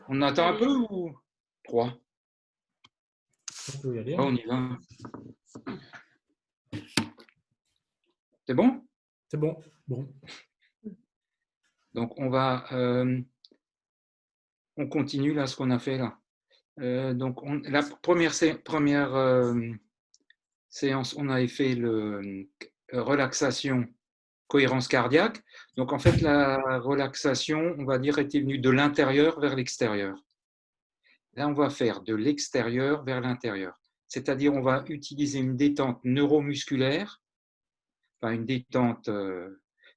On attend un peu ou 3? On peut y aller. On y va. C'est bon? C'est bon. Bon. Donc, on continue là ce qu'on a fait là. Donc, la première séance, on avait fait le relaxation, cohérence cardiaque. Donc, en fait, la relaxation, on va dire, était venue de l'intérieur vers l'extérieur. Là, on va faire de l'extérieur vers l'intérieur. C'est-à-dire, on va utiliser une détente neuromusculaire, enfin une détente,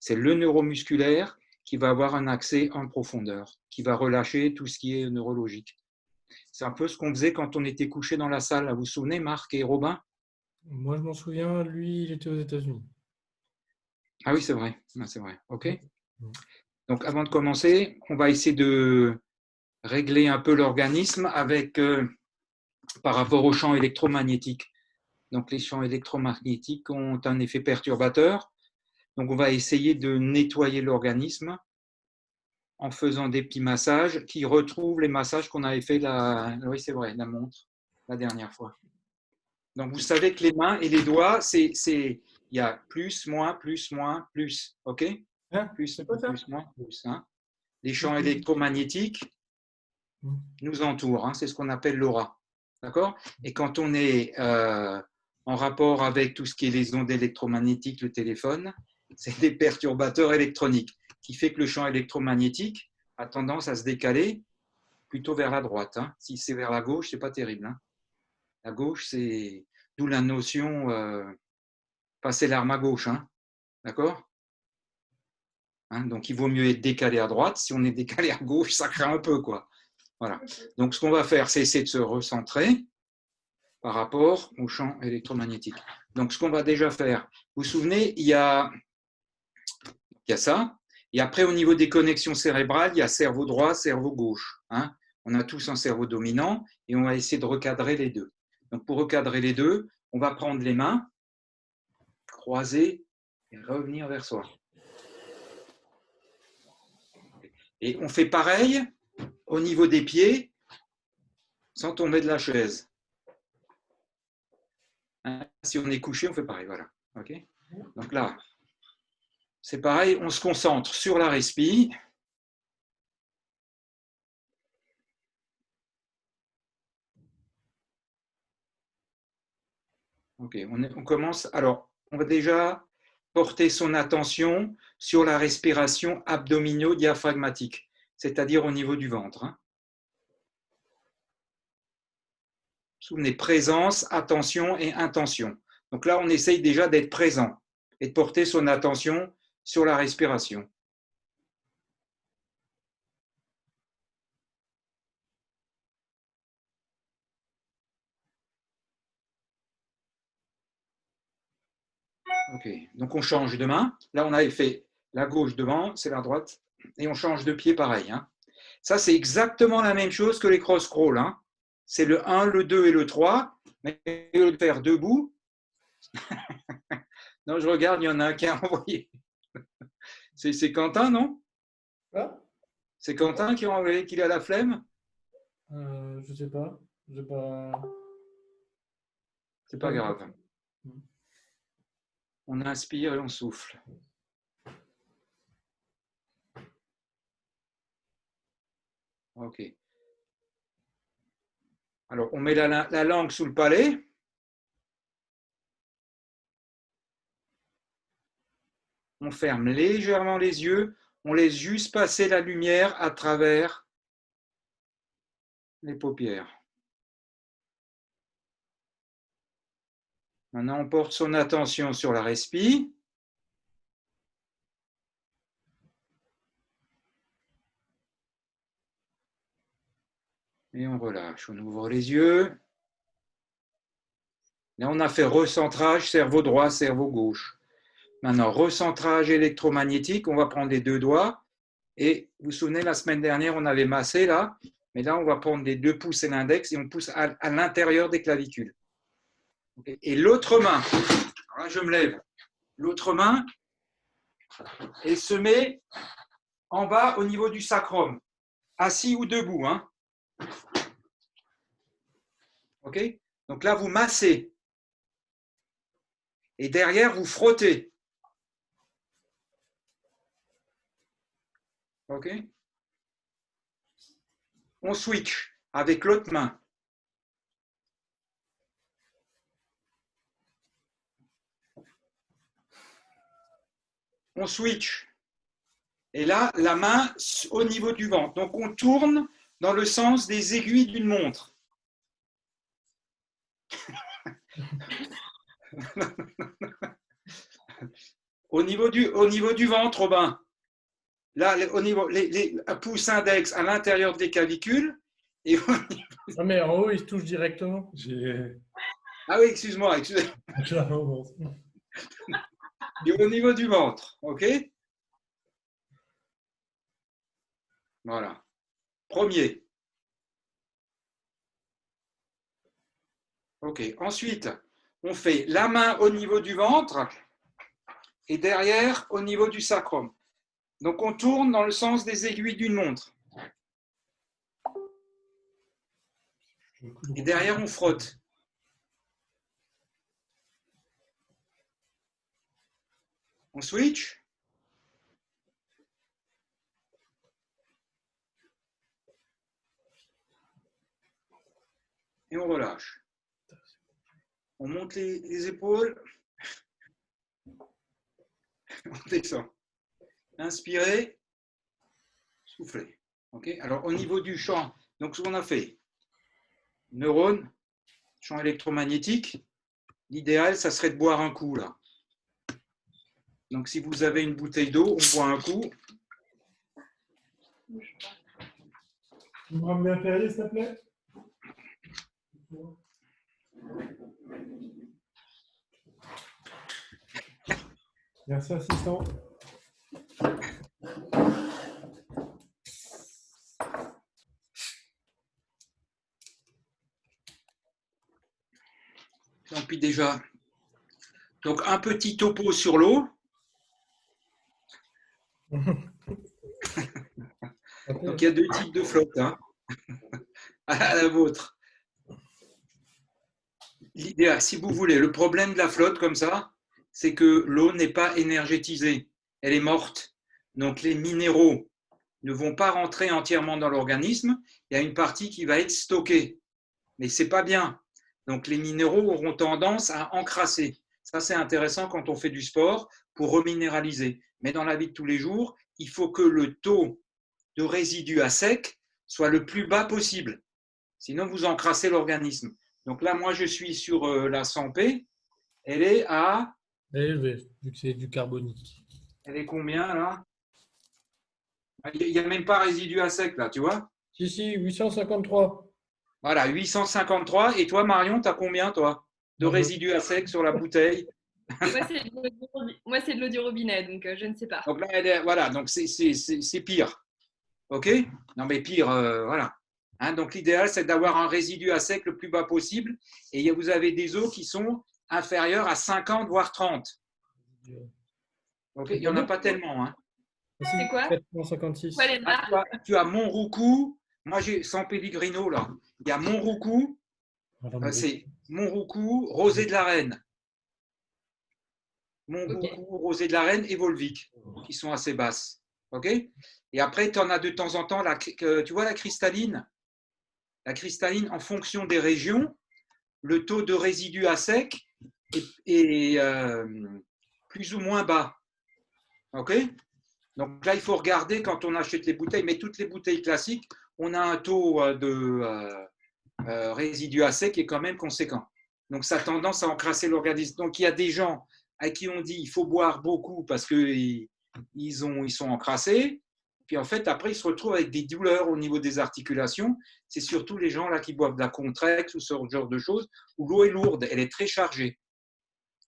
c'est le neuromusculaire qui va avoir un accès en profondeur, qui va relâcher tout ce qui est neurologique. C'est un peu ce qu'on faisait quand on était couché dans la salle. Vous vous souvenez, Marc et Robin? Moi, je m'en souviens, lui, il était aux États-Unis. Ah oui, c'est vrai. C'est vrai. OK. Mm. Donc, avant de commencer, on va essayer de régler un peu l'organisme avec, par rapport aux champs électromagnétiques. Donc, les champs électromagnétiques ont un effet perturbateur. Donc, on va essayer de nettoyer l'organisme en faisant des petits massages qui retrouvent les massages qu'on avait fait oui, c'est vrai, la montre, la dernière fois. Donc, vous savez que les mains et les doigts, il y a plus, moins, plus, moins, plus. OK? Hein? Plus, C'est quoi ça? plus, moins, plus. Hein? Les Plus, champs plus. électromagnétiques Mm. nous entourent. Hein? C'est ce qu'on appelle l'aura. D'accord? Et quand on est en rapport avec tout ce qui est les ondes électromagnétiques, le téléphone, c'est des perturbateurs électroniques qui fait que le champ électromagnétique a tendance à se décaler plutôt vers la droite. Hein. Si c'est vers la gauche, c'est pas terrible. Hein. La gauche, c'est d'où la notion passer l'arme à gauche. Hein. D'accord? Hein, donc, il vaut mieux être décalé à droite. Si on est décalé à gauche, ça craint un peu, quoi. Voilà. Donc, ce qu'on va faire, c'est essayer de se recentrer par rapport au champ électromagnétique. Donc, ce qu'on va déjà faire, vous vous souvenez, il y a ça. Et après, au niveau des connexions cérébrales, il y a cerveau droit, cerveau gauche. Hein. On a tous un cerveau dominant et on va essayer de recadrer les deux. Donc, pour recadrer les deux, on va prendre les mains, croiser et revenir vers soi. Et on fait pareil au niveau des pieds sans tomber de la chaise. Hein, si on est couché, on fait pareil. Voilà. Okay. Donc là, c'est pareil, on se concentre sur la respi. Ok, on commence. Alors, on va déjà porter son attention sur la respiration abdomino-diaphragmatique, c'est-à-dire au niveau du ventre. Hein. Souvenez, présence, attention et intention. Donc là, on essaye déjà d'être présent et de porter son attention sur la respiration. Ok, donc on change de main. Là, on avait fait la gauche devant, c'est la droite, et on change de pied pareil. Hein. Ça, c'est exactement la même chose que les cross-crawl. Hein. C'est le 1, le 2 et le 3, mais au lieu de faire debout, non, je regarde, il y en a un qui a envoyé. C'est Quentin, non? Ah, C'est Quentin qui a envoyé qu'il a la flemme? je sais pas. J'ai pas. C'est J'ai pas pas vu grave. passer. Mm. On inspire et on souffle. Ok. Alors, on met la langue sous le palais. On ferme légèrement les yeux. On laisse juste passer la lumière à travers les paupières. Maintenant, on porte son attention sur la respi. Et on relâche. On ouvre les yeux. Là, on a fait recentrage, cerveau droit, cerveau gauche. Maintenant, recentrage électromagnétique. On va prendre les deux doigts. Et vous vous souvenez, la semaine dernière, on avait massé là. Mais là, on va prendre les deux pouces et l'index et on pousse à l'intérieur des clavicules. Et l'autre main, alors là, je me lève. L'autre main, elle se met en bas au niveau du sacrum, assis ou debout. Hein. OK? Donc là, vous massez. Et derrière, vous frottez. OK? On switch avec l'autre main. On switch. Et là, la main au niveau du ventre. Donc, on tourne dans le sens des aiguilles d'une montre. Au niveau du ventre, Robin. Là, au niveau, les pouces index à l'intérieur des clavicules. Et Ah, mais en haut, il se touche directement. Ah oui, excuse-moi. Et au niveau du ventre, OK? Voilà. Premier. OK. Ensuite, on fait la main au niveau du ventre et derrière au niveau du sacrum. Donc, on tourne dans le sens des aiguilles d'une montre. Et derrière, on frotte. On switch. Et on relâche. On monte les épaules. On descend. Inspirez. Soufflez. OK? Alors, au niveau du champ, donc ce qu'on a fait, neurones, champ électromagnétique, l'idéal, ça serait de boire un coup, là. Donc, si vous avez une bouteille d'eau, on boit un coup. Tu me rends bien Perrier, s'il te plaît? Merci, assistant. Donc, puis déjà, donc un petit topo sur l'eau. Donc, il y a deux types de flotte, hein, à la vôtre. L'idéal, si vous voulez, le problème de la flotte comme ça, c'est que l'eau n'est pas énergétisée, elle est morte. Donc, les minéraux ne vont pas rentrer entièrement dans l'organisme. Il y a une partie qui va être stockée, mais c'est pas bien. Donc, les minéraux auront tendance à encrasser. Ça, c'est intéressant quand on fait du sport pour reminéraliser. Mais dans la vie de tous les jours, il faut que le taux de résidus à sec soit le plus bas possible. Sinon, vous encrassez l'organisme. Donc là, moi, je suis sur la 100P. Elle est à… Élevé, vu que c'est du carbonique. Elle est combien, là? Il n'y a même pas résidu à sec, là, tu vois? Si, 853. Voilà, 853. Et toi, Marion, tu as combien, toi, de résidus à sec sur la bouteille? Moi, c'est de l'eau du robinet, donc je ne sais pas. Donc là, voilà, donc c'est pire. OK? Non, mais pire, voilà. Hein, donc l'idéal, c'est d'avoir un résidu à sec le plus bas possible. Et vous avez des eaux qui sont inférieures à 50, voire 30. OK? Il n'y en a pas tellement. Hein. C'est quoi? 456. Tu as Montroucou. Moi, j'ai San Pellegrino, là. Il y a Montroucou. C'est Montroucou, Rosée de la Reine. Montroucou, Rosée de la Reine et Volvic, qui sont assez basses. OK? Et après, tu en as de temps en temps, tu vois la cristalline? La cristalline, en fonction des régions, le taux de résidus à sec est plus ou moins bas. OK? Donc là, il faut regarder quand on achète les bouteilles, mais toutes les bouteilles classiques, on a un taux de résidus à sec qui est quand même conséquent. Donc ça a tendance à encrasser l'organisme. Donc il y a des gens à qui on dit il faut boire beaucoup parce qu'ils sont encrassés. Puis en fait, après, ils se retrouvent avec des douleurs au niveau des articulations. C'est surtout les gens là qui boivent de la Contrex ou ce genre de choses où l'eau est lourde, elle est très chargée.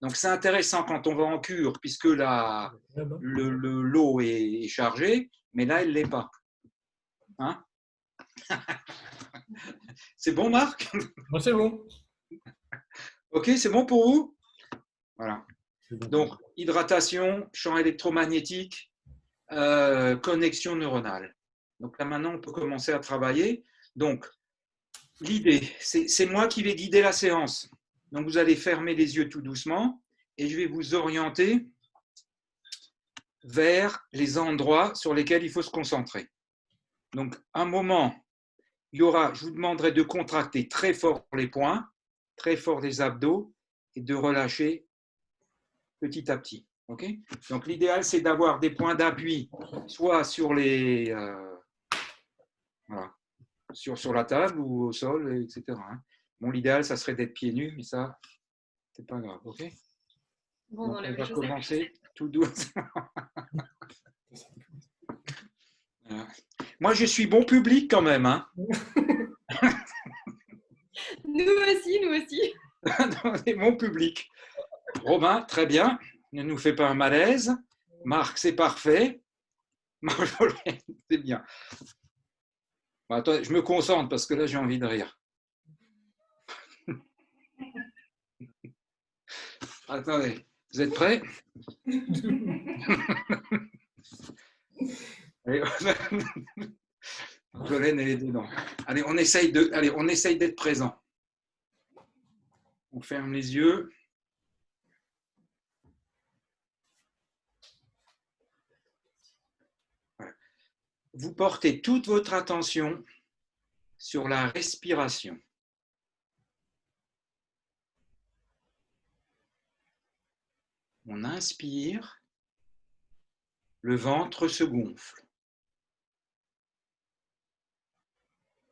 Donc c'est intéressant quand on va en cure puisque l'eau est chargée, mais là, elle ne l'est pas. Hein? C'est bon, Marc? Bon, c'est bon. OK, c'est bon pour vous? Voilà. Donc, hydratation, champ électromagnétique, connexion neuronale. Donc là, maintenant, on peut commencer à travailler. Donc, l'idée, c'est moi qui vais guider la séance. Donc, vous allez fermer les yeux tout doucement et je vais vous orienter vers les endroits sur lesquels il faut se concentrer. Donc, un moment, il y aura, je vous demanderai de contracter très fort les poings, très fort les abdos et de relâcher petit à petit. Okay. Donc, l'idéal, c'est d'avoir des points d'appui, soit sur les, voilà, sur la table ou au sol, etc. Bon, l'idéal, ça serait d'être pieds nus, mais ça, c'est pas grave. Ok. Bon, Donc, dans on les va chaussettes. commencer tout doucement. Voilà. Moi, je suis bon public quand même. Hein. Nous aussi, nous aussi. C'est mon public. Romain, très bien. Ne nous fais pas un malaise. Marc, c'est parfait. Marjolaine, c'est bien. Bon, attends, je me concentre parce que là, j'ai envie de rire. Attendez, vous êtes prêts? Allez, Marjolaine, elle est dedans. Allez, on essaye d'être présent. On ferme les yeux. Vous portez toute votre attention sur la respiration. On inspire, le ventre se gonfle.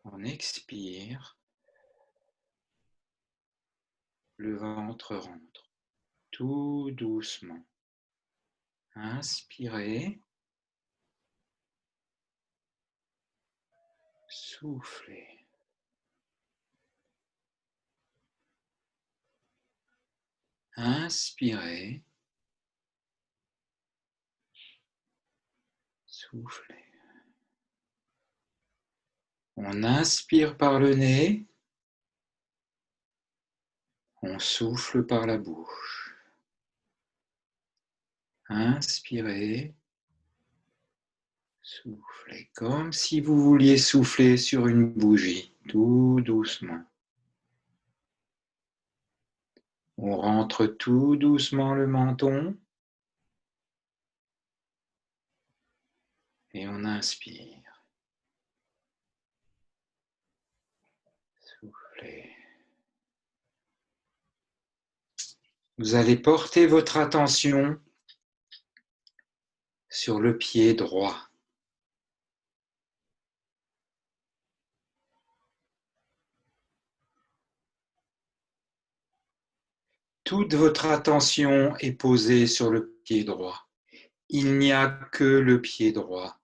On expire, le ventre rentre. Tout doucement. Inspirez. Soufflez. Inspirez. Soufflez. On inspire par le nez. On souffle par la bouche. Inspirez. Soufflez. Comme si vous vouliez souffler sur une bougie, tout doucement. On rentre tout doucement le menton. Et on inspire. Soufflez. Vous allez porter votre attention sur le pied droit. Toute votre attention est posée sur le pied droit. Il n'y a que le pied droit.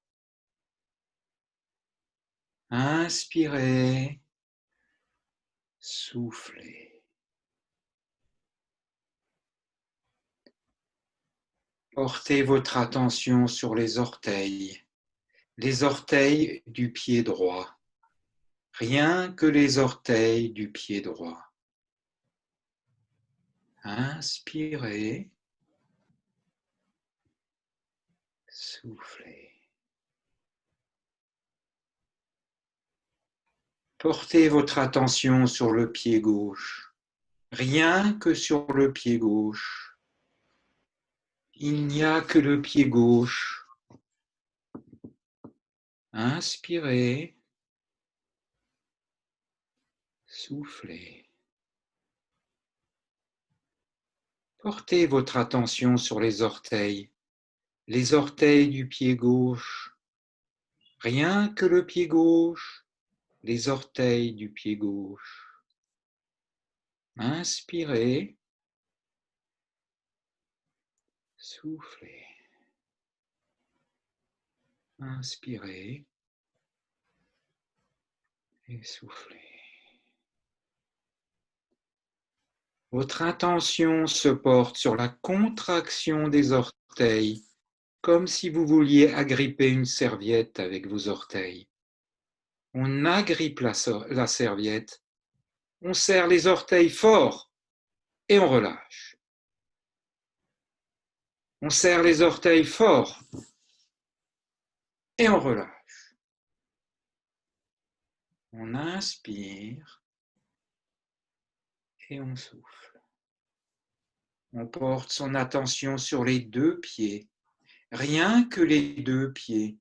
Inspirez, soufflez. Portez votre attention sur les orteils du pied droit. Rien que les orteils du pied droit. Inspirez, soufflez. Portez votre attention sur le pied gauche. Rien que sur le pied gauche. Il n'y a que le pied gauche. Inspirez, soufflez. Portez votre attention sur les orteils du pied gauche. Rien que le pied gauche, les orteils du pied gauche. Inspirez, soufflez. Inspirez et soufflez. Votre attention se porte sur la contraction des orteils, comme si vous vouliez agripper une serviette avec vos orteils. On agrippe la serviette, on serre les orteils fort et on relâche. On serre les orteils fort et on relâche. On inspire et on souffle. On porte son attention sur les deux pieds, rien que les deux pieds.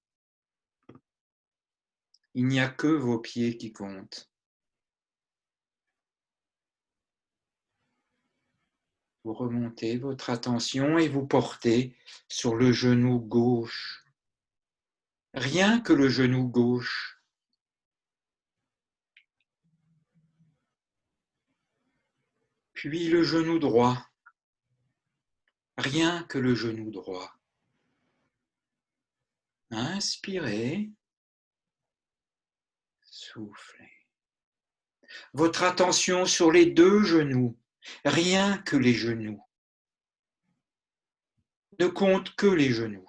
Il n'y a que vos pieds qui comptent. Vous remontez votre attention et vous portez sur le genou gauche. Rien que le genou gauche. Puis le genou droit. Rien que le genou droit. Inspirez. Soufflez. Votre attention sur les deux genoux. Rien que les genoux. Ne compte que les genoux.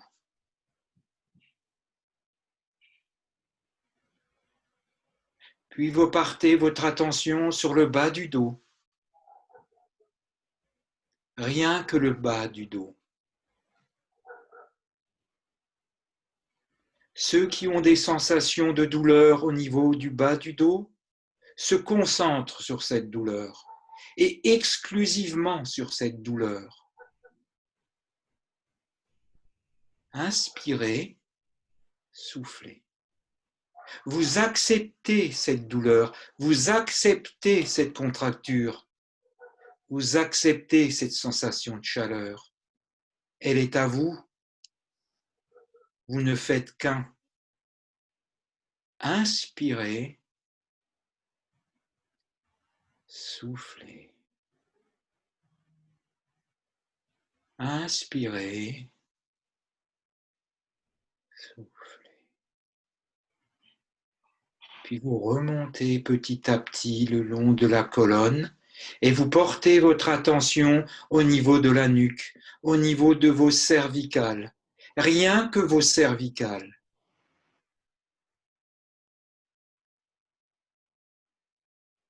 Puis vous partez votre attention sur le bas du dos. Rien que le bas du dos. Ceux qui ont des sensations de douleur au niveau du bas du dos se concentrent sur cette douleur et exclusivement sur cette douleur. Inspirez, soufflez. Vous acceptez cette douleur, vous acceptez cette contracture, vous acceptez cette sensation de chaleur. Elle est à vous. Vous ne faites qu'un. Inspirez, soufflez. Inspirez, soufflez. Puis vous remontez petit à petit le long de la colonne et vous portez votre attention au niveau de la nuque, au niveau de vos cervicales. Rien que vos cervicales.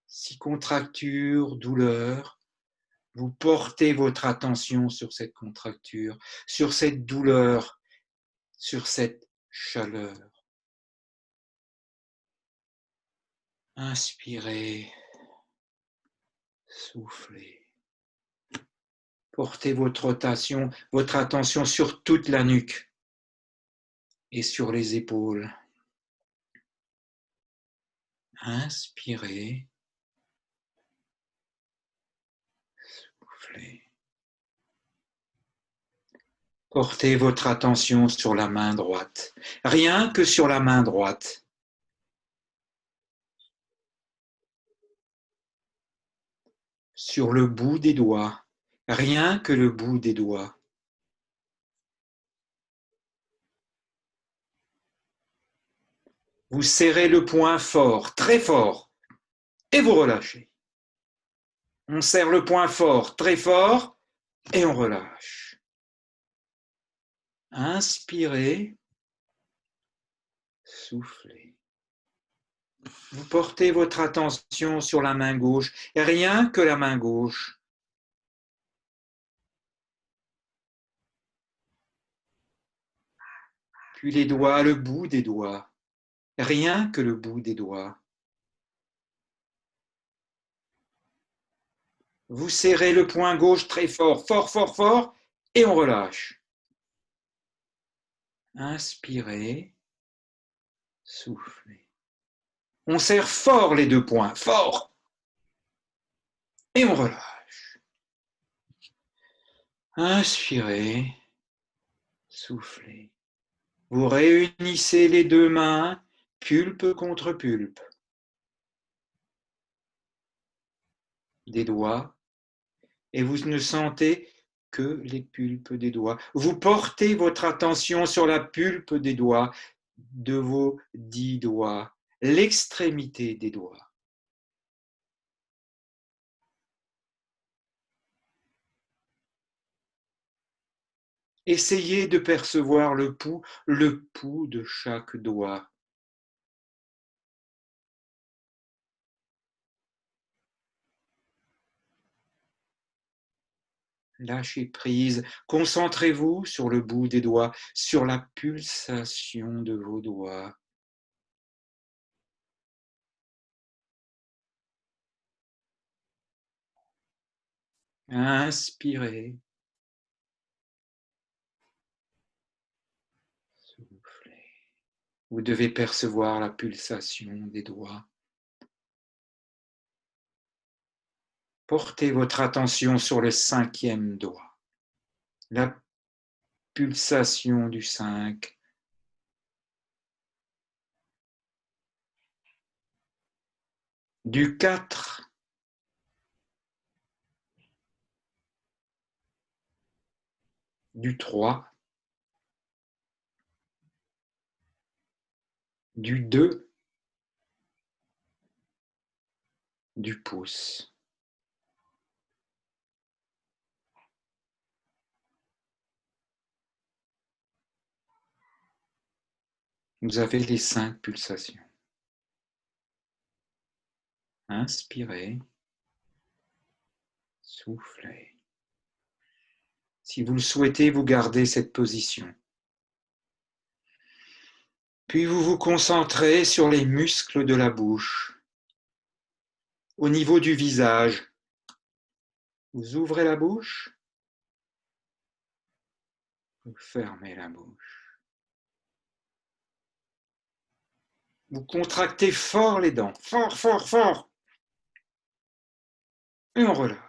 Si contracture, douleur, vous portez votre attention sur cette contracture, sur cette douleur, sur cette chaleur. Inspirez, soufflez. Portez votre attention sur toute la nuque et sur les épaules. Inspirez, soufflez. Portez votre attention sur la main droite, rien que sur la main droite. Sur le bout des doigts, rien que le bout des doigts. Vous serrez le poing fort, très fort, et vous relâchez. On serre le poing fort, très fort, et on relâche. Inspirez, soufflez. Vous portez votre attention sur la main gauche, et rien que la main gauche. Puis les doigts, le bout des doigts, rien que le bout des doigts. Vous serrez le poing gauche très fort, fort, fort, fort, et on relâche. Inspirez, soufflez. On serre fort les deux poings, fort, et on relâche. Inspirez, soufflez. Vous réunissez les deux mains, pulpe contre pulpe. Des doigts, et vous ne sentez que les pulpes des doigts. Vous portez votre attention sur la pulpe des doigts, de vos 10 doigts, l'extrémité des doigts. Essayez de percevoir le pouls de chaque doigt. Lâchez prise, concentrez-vous sur le bout des doigts, sur la pulsation de vos doigts. Inspirez. Soufflez. Vous devez percevoir la pulsation des doigts. Portez votre attention sur le 5e doigt. La pulsation du 5. Du 4. Du 3. Du 2. Du pouce. Vous avez les 5 pulsations. Inspirez. Soufflez. Si vous le souhaitez, vous gardez cette position. Puis vous vous concentrez sur les muscles de la bouche, au niveau du visage. Vous ouvrez la bouche, vous fermez la bouche. Vous contractez fort les dents, fort, fort, fort. Et on relâche.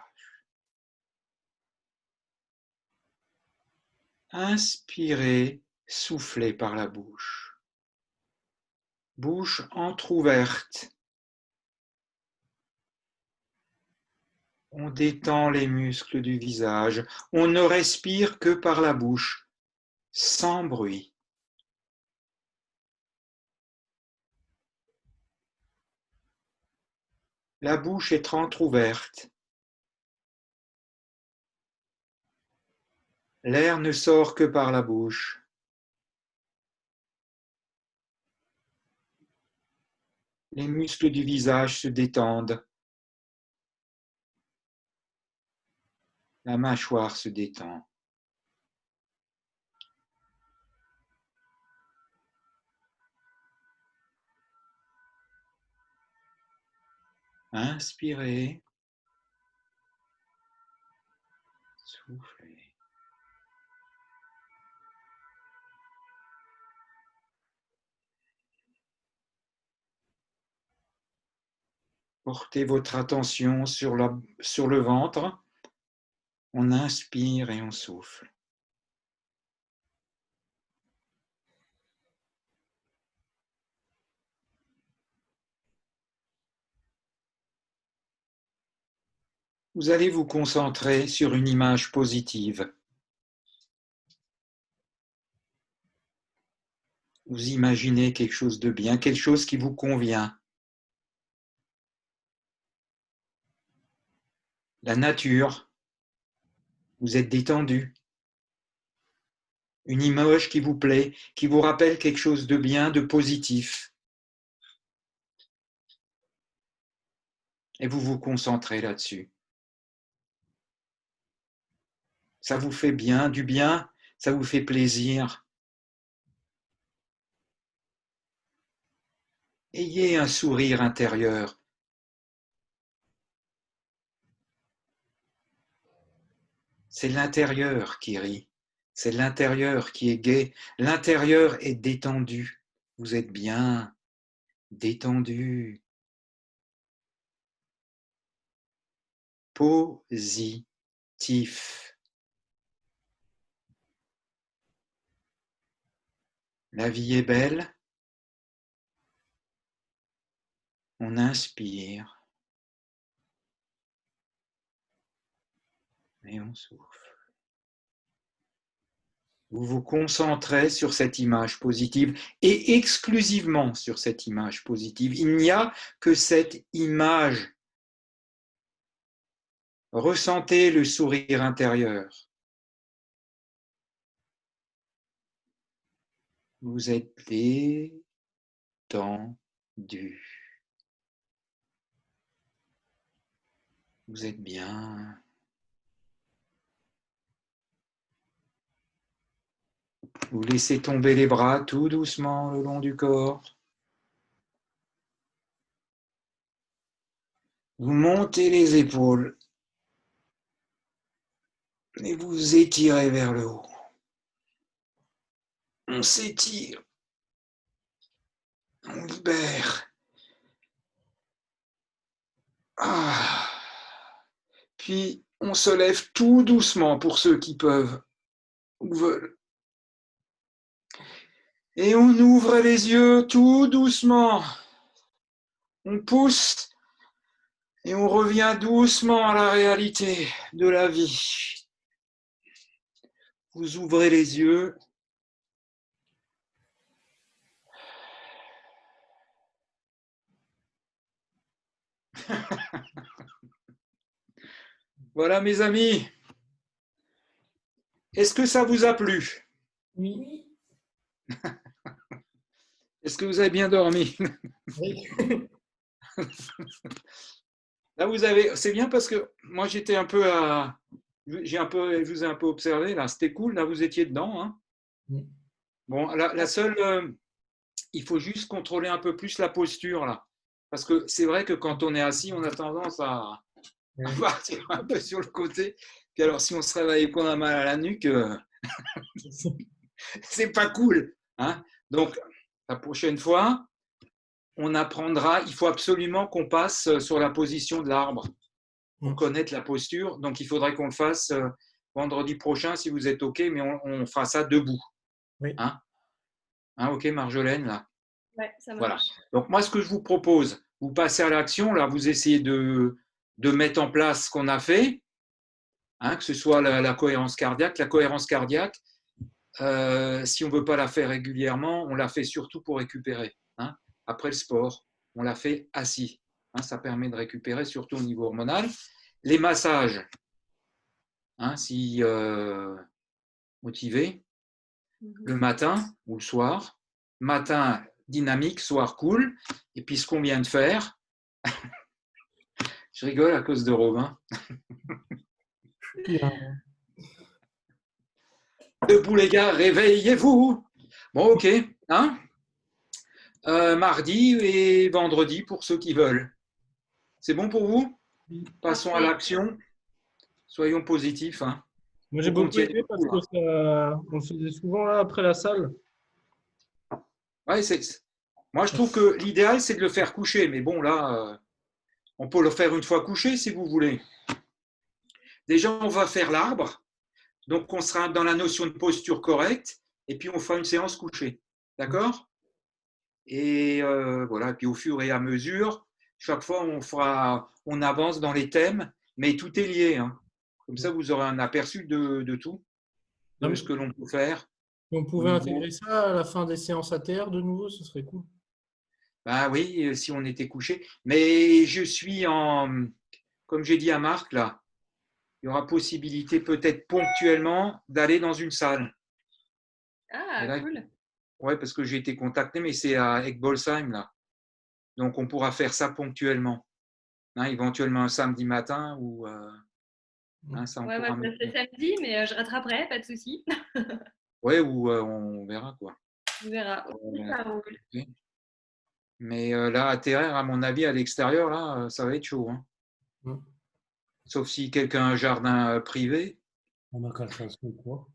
Inspirez, soufflez par la bouche. Bouche entrouverte. On détend les muscles du visage. On ne respire que par la bouche, sans bruit. La bouche est entrouverte. L'air ne sort que par la bouche. Les muscles du visage se détendent. La mâchoire se détend. Inspirez. Soufflez. Portez votre attention sur le ventre. On inspire et on souffle. Vous allez vous concentrer sur une image positive. Vous imaginez quelque chose de bien, quelque chose qui vous convient. La nature, vous êtes détendu. Une image qui vous plaît, qui vous rappelle quelque chose de bien, de positif. Et vous vous concentrez là-dessus. Ça vous fait bien, du bien, ça vous fait plaisir. Ayez un sourire intérieur. C'est l'intérieur qui rit, c'est l'intérieur qui est gai, l'intérieur est détendu. Vous êtes bien détendu. Positif. La vie est belle. On inspire et on souffle. Vous vous concentrez sur cette image positive et exclusivement sur cette image positive. Il n'y a que cette image. Ressentez le sourire intérieur. Vous êtes détendu. Vous êtes bien. Vous laissez tomber les bras tout doucement le long du corps. Vous montez les épaules. Et vous étirez vers le haut. On s'étire. On libère. Ah. Puis on se lève tout doucement pour ceux qui peuvent ou veulent. Et on ouvre les yeux tout doucement. On pousse et on revient doucement à la réalité de la vie. Vous ouvrez les yeux. Voilà mes amis. Est-ce que ça vous a plu? Oui. Est-ce que vous avez bien dormi? Oui. Là, vous avez. C'est bien parce que moi, j'étais un peu à. Je vous ai un peu observé. Là, c'était cool. Là, vous étiez dedans. Hein. Oui. Bon, la seule. Il faut juste contrôler un peu plus la posture là, parce que c'est vrai que quand on est assis, on a tendance à partir un peu sur le côté. Puis alors, si on se réveille et qu'on a mal à la nuque, c'est pas cool. Hein. Donc, la prochaine fois, on apprendra. Il faut absolument qu'on passe sur la position de l'arbre pour connaître la posture. Donc, il faudrait qu'on le fasse vendredi prochain si vous êtes OK, mais on fera ça debout. Oui. Hein, OK, Marjolaine, là. Ouais, ça marche. Voilà. Donc, moi, ce que je vous propose, vous passez à l'action. Là, vous essayez de mettre en place ce qu'on a fait, hein, que ce soit la cohérence cardiaque. La cohérence cardiaque, si on ne veut pas la faire régulièrement, on la fait surtout pour récupérer. Hein. Après le sport, on la fait assis. Hein, ça permet de récupérer, surtout au niveau hormonal. Les massages, hein, si motivé, le matin ou le soir. Matin, dynamique, soir, cool. Et puis ce qu'on vient de faire, je rigole à cause de Robin. Debout les gars, réveillez-vous. Bon, ok. Hein, mardi et vendredi pour ceux qui veulent. C'est bon pour vous? Passons à l'action. Soyons positifs. Hein. Moi, j'ai beaucoup aimé parce que on le faisait souvent là après la salle. Ouais, moi, je trouve que l'idéal, c'est de le faire coucher. Mais bon, là, on peut le faire une fois couché si vous voulez. Déjà, on va faire l'arbre. Donc, on sera dans la notion de posture correcte. Et puis, on fera une séance couchée. D'accord? Et voilà. Et puis, au fur et à mesure, chaque fois, on avance dans les thèmes. Mais tout est lié. Hein. Comme ça, vous aurez un aperçu de tout, de ce que l'on peut faire. On pouvait intégrer ça à la fin des séances ATR de nouveau, ce serait cool. Ben oui, si on était couché. Mais je suis comme j'ai dit à Marc, là, il y aura possibilité peut-être ponctuellement d'aller dans une salle. Ah, là, cool. Ouais, parce que j'ai été contacté, mais c'est à Egbolsheim, là. Donc, on pourra faire ça ponctuellement. Hein, éventuellement un samedi matin ou ça on Ouais, pourra moi, c'est samedi, mais je rattraperai, pas de souci. Ouais, ou on verra quoi. On verra. Ça roule. Mais là, atterrir, à mon avis, à l'extérieur, là, ça va être chaud. Hein. Sauf si quelqu'un a un jardin privé. On a qu'à le faire quoi.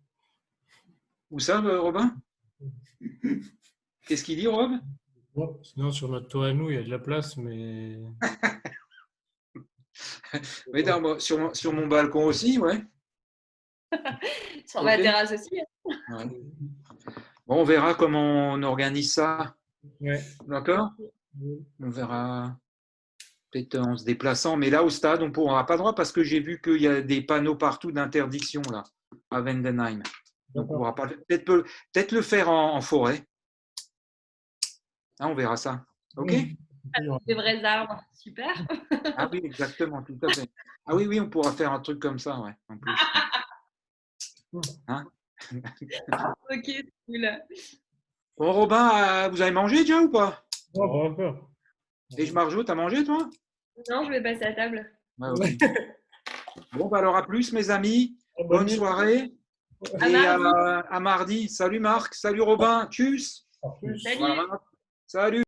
Où ça, Robin? Qu'est-ce qu'il dit, Rob? Ouais, sinon, sur notre toit à nous, il y a de la place, mais. Oui, sur mon balcon aussi, ouais. Sur ma terrasse aussi. Ouais. Bon, on verra comment on organise ça. Ouais. D'accord? On verra peut-être en se déplaçant. Mais là, au stade, on ne pourra pas droit parce que j'ai vu qu'il y a des panneaux partout d'interdiction là, à Vendenheim. Donc, on ne pourra pas. Peut-être le faire en forêt. Ah, on verra ça. OK? Des vrais arbres. Super. Ah oui, exactement, tout à fait. Ah oui, on pourra faire un truc comme ça, ouais, en plus. Hein? Ok, cool. Bon, Robin, vous avez mangé déjà ou pas? Oh, pas encore. Et Marjo, t'as mangé, toi? Non, je vais passer à table. Ouais, okay. Bon, bah alors à plus, mes amis. Bonne soirée. Et à mardi. Salut Marc. Salut Robin. Tchuss. Salut. Voilà. Salut.